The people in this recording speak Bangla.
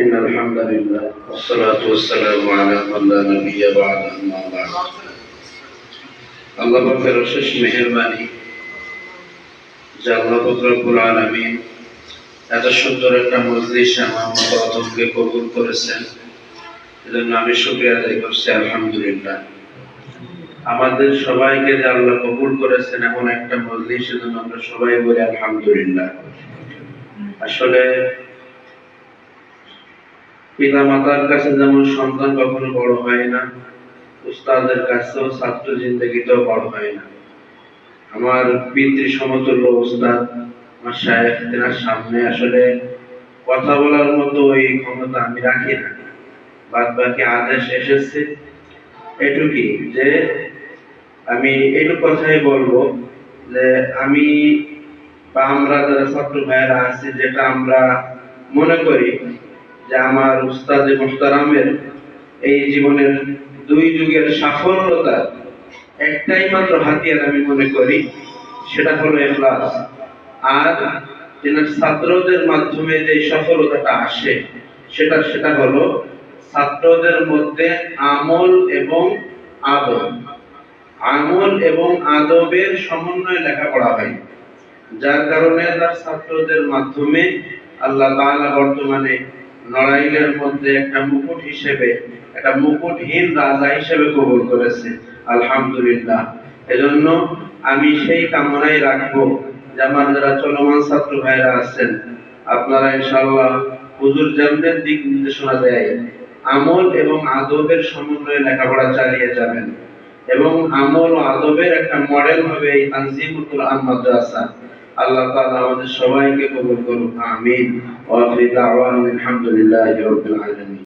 إن الحمد لله والصلاة والسلام على من لا نبي بعد أما بعد আল্লাহ পাকের অশেষ মেহেরবানি যে আল্লাহ পাক রব্বুল আলামিন এত সুন্দর একটা মজলিস আমার মতো অতকে কবুল করেছেন, এজন্য আমি শুকরিয়া আদায় করছি আলহামদুলিল্লাহ। আমাদের সবাইকে যে আল্লাহ কবুল করেছেন এমন একটা মজলিস, এজন্য আমরা সবাই বলি আলহামদুলিল্লাহ। আসলে পিতা মাতার কাছে যেমন সন্তান কখনো বড় হয় না, উস্তাদের কাছেও ছাত্র জিন্দেগিতেও বড় হয় না। আমার পিতৃ সমতুল্য উস্তাদ আমার শায়েখ, তেনার সামনে আসলে কথা বলার মতো ওই ক্ষমতা আমি রাখি না। বাদ বাকি আদেশ এসেছে এটুকুই, যে আমি এইটুকু কথাই বলবো যে আমি বা আমরা যারা ছাত্র ভাইয়েরা আছি, যেটা আমরা মনে করি যে আমার উস্তাদ মুহতারামের এই জীবনের দুই যুগের সাফল্যতা একটাই মাত্র হাতিয়ার আমি মনে করি, সেটা হলো ইখলাস। আর তেনার ছাত্রদের মাধ্যমে যে সফলতাটা আসে সেটা হলো ছাত্রদের মধ্যে আমল এবং আদব, আমল এবং আদবের সমন্বয়ে লেখাপড়া হয়, যার কারণে তার ছাত্রদের মাধ্যমে আল্লাহ তাআলা বর্তমানে নড়াইলের মধ্যে একটা মুকুট হিসেবে, একটা মুকুটহীন রাজা হিসেবে কবুল করেছে আলহামদুলিল্লাহ। এজন্য আমি সেই কামনাই রাখবো যে আমার যারা চলমান ছাত্র ভাইরা আছেন, আপনারা ইনশাআল্লাহ হুজুর যেমন দিক নির্দেশনা দেয় আমল এবং আদবের সমন্বয়ে লেখাপড়া চালিয়ে যাবেন, এবং আমল ও আদবের একটা মডেল হবে এই তানজিমুল কুরআন মাদ্রাসা। আল্লাহ তাআলা আমাদের সবাইকে কবুল করুন, আমিন। ওয়া আখিরু দাওয়ানা আলহামদুলিল্লাহি রাব্বিল আলামিন।